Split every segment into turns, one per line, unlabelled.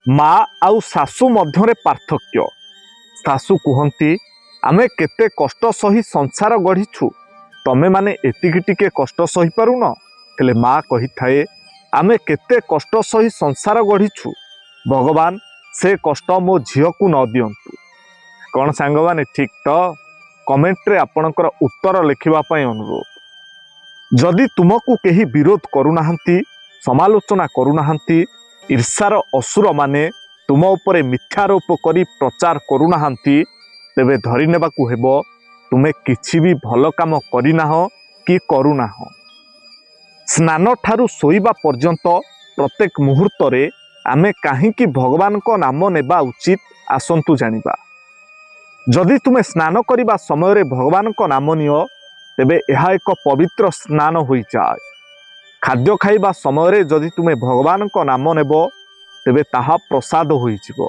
ମା ଆଉ ଶାଶୁ ମଧ୍ୟରେ ପାର୍ଥକ୍ୟ। ଶାଶୁ କୁହନ୍ତି ଆମେ କେତେ କଷ୍ଟ ସହି ସଂସାର ଗଢ଼ିଛୁ, ତମେମାନେ ଏତିକି ଟିକେ କଷ୍ଟ ସହିପାରୁନ। ହେଲେ ମା କହିଥାଏ ଆମେ କେତେ କଷ୍ଟ ସହି ସଂସାର ଗଢ଼ିଛୁ, ଭଗବାନ ସେ କଷ୍ଟ ମୋ ଝିଅକୁ ନ ଦିଅନ୍ତୁ। କ'ଣ ସାଙ୍ଗମାନେ ଠିକ୍ ତ? କମେଣ୍ଟରେ ଆପଣଙ୍କର ଉତ୍ତର ଲେଖିବା ପାଇଁ ଅନୁରୋଧ। ଯଦି ତୁମକୁ କେହି ବିରୋଧ କରୁନାହାନ୍ତି, ସମାଲୋଚନା କରୁନାହାନ୍ତି, ଈର୍ଷାର ଅସୁରମାନେ ତୁମ ଉପରେ ମିଥ୍ୟାରୋପ କରି ପ୍ରଚାର କରୁନାହାନ୍ତି, ତେବେ ଧରିନେବାକୁ ହେବ ତୁମେ କିଛି ବି ଭଲ କାମ କରିନାହଁ କି କରୁନାହଁ। ସ୍ନାନ ଠାରୁ ଶୋଇବା ପର୍ଯ୍ୟନ୍ତ ପ୍ରତ୍ୟେକ ମୁହୂର୍ତ୍ତରେ ଆମେ କାହିଁକି ଭଗବାନଙ୍କ ନାମ ନେବା ଉଚିତ, ଆସନ୍ତୁ ଜାଣିବା। ଯଦି ତୁମେ ସ୍ନାନ କରିବା ସମୟରେ ଭଗବାନଙ୍କ ନାମ ନିଅ, ତେବେ ଏହା ଏକ ପବିତ୍ର ସ୍ନାନ ହୋଇଯାଏ। ଖାଦ୍ୟ ଖାଇବା ସମୟରେ ଯଦି ତୁମେ ଭଗବାନଙ୍କ ନାମ ନେବ, ତେବେ ତାହା ପ୍ରସାଦ ହୋଇଯିବ।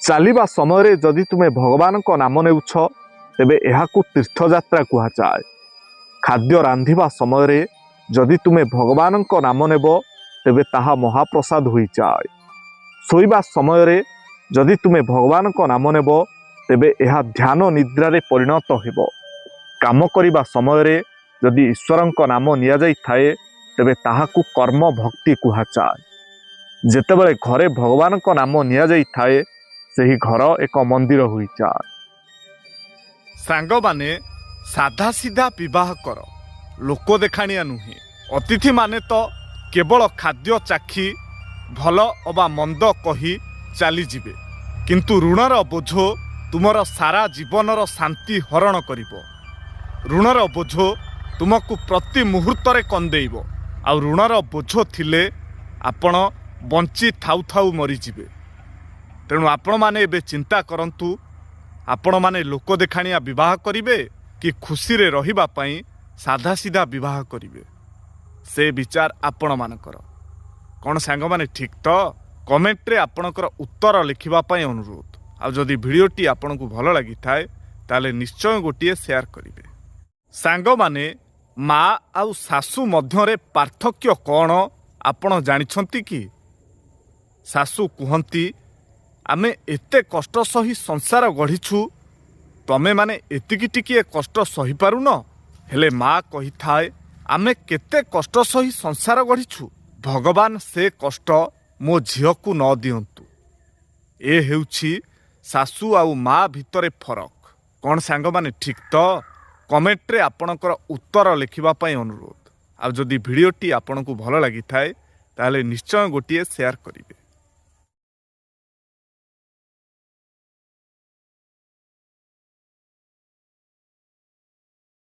ଚାଲିବା ସମୟରେ ଯଦି ତୁମେ ଭଗବାନଙ୍କ ନାମ ନେଉଛ, ତେବେ ଏହାକୁ ତୀର୍ଥଯାତ୍ରା କୁହାଯାଏ। ଖାଦ୍ୟ ରାନ୍ଧିବା ସମୟରେ ଯଦି ତୁମେ ଭଗବାନଙ୍କ ନାମ ନେବ, ତେବେ ତାହା ମହାପ୍ରସାଦ ହୋଇଯାଏ। ଶୋଇବା ସମୟରେ ଯଦି ତୁମେ ଭଗବାନଙ୍କ ନାମ ନେବ, ତେବେ ଏହା ଧ୍ୟାନ ନିଦ୍ରାରେ ପରିଣତ ହେବ। କାମ କରିବା ସମୟରେ ଯଦି ଈଶ୍ୱରଙ୍କ ନାମ ନିଆଯାଇଥାଏ, ତେବେ ତାହାକୁ କର୍ମ ଭକ୍ତି କୁହାଯାଏ। ଯେତେବେଳେ ଘରେ ଭଗବାନଙ୍କ ନାମ ନିଆଯାଇଥାଏ, ସେହି ଘର ଏକ ମନ୍ଦିର ହୋଇଯାଏ। ସାଙ୍ଗମାନେ ସାଧା ସିଧା ବିବାହ କର, ଲୋକ ଦେଖାଣିଆ ନୁହେଁ। ଅତିଥିମାନେ ତ କେବଳ ଖାଦ୍ୟ ଚାଖି ଭଲ ଅବା ମନ୍ଦ କହି ଚାଲିଯିବେ, କିନ୍ତୁ ଋଣର ବୋଝ ତୁମର ସାରା ଜୀବନର ଶାନ୍ତି ହରଣ କରିବ। ଋଣର ବୋଝ ତୁମକୁ ପ୍ରତି ମୁହୂର୍ତ୍ତରେ କନ୍ଦେଇବ। ଆଉ ଋଣର ବୋଝ ଥିଲେ ଆପଣ ବଞ୍ଚି ଥାଉ ଥାଉ ମରିଯିବେ। ତେଣୁ ଆପଣମାନେ ଏବେ ଚିନ୍ତା କରନ୍ତୁ, ଆପଣମାନେ ଲୋକ ଦେଖାଣିଆ ବିବାହ କରିବେ କି ଖୁସିରେ ରହିବା ପାଇଁ ସାଧାସିଧା ବିବାହ କରିବେ। ସେ ବିଚାର ଆପଣମାନଙ୍କର। କ'ଣ ସାଙ୍ଗମାନେ ଠିକ୍ ତ? କମେଣ୍ଟରେ ଆପଣଙ୍କର ଉତ୍ତର ଲେଖିବା ପାଇଁ ଅନୁରୋଧ। ଆଉ ଯଦି ଭିଡ଼ିଓଟି ଆପଣଙ୍କୁ ଭଲ ଲାଗିଥାଏ, ତାହେଲେ ନିଶ୍ଚୟ ଗୋଟିଏ ସେୟାର କରିବେ। ସାଙ୍ଗମାନେ ମା ଆଉ ଶାଶୁ ମଧ୍ୟରେ ପାର୍ଥକ୍ୟ କ'ଣ ଆପଣ ଜାଣିଛନ୍ତି କି? ଶାଶୁ କୁହନ୍ତି ଆମେ ଏତେ କଷ୍ଟ ସହି ସଂସାର ଗଢ଼ିଛୁ, ତମେମାନେ ଏତିକି ଟିକିଏ କଷ୍ଟ ସହିପାରୁନ। ହେଲେ ମା କହିଥାଏ ଆମେ କେତେ କଷ୍ଟ ସହି ସଂସାର ଗଢ଼ିଛୁ, ଭଗବାନ ସେ କଷ୍ଟ ମୋ ଝିଅକୁ ନ ଦିଅନ୍ତୁ। ଏ ହେଉଛି ଶାଶୁ ଆଉ ମା ଭିତରେ ଫରକ। କ'ଣ ସାଙ୍ଗମାନେ ଠିକ୍ ତ? କମେଣ୍ଟରେ ଆପଣଙ୍କର ଉତ୍ତର ଲେଖିବା ପାଇଁ ଅନୁରୋଧ। ଆଉ ଯଦି ଭିଡ଼ିଓଟି ଆପଣଙ୍କୁ ଭଲ ଲାଗିଥାଏ, ତାହେଲେ ନିଶ୍ଚୟ ଗୋଟିଏ ସେୟାର କରିବେ।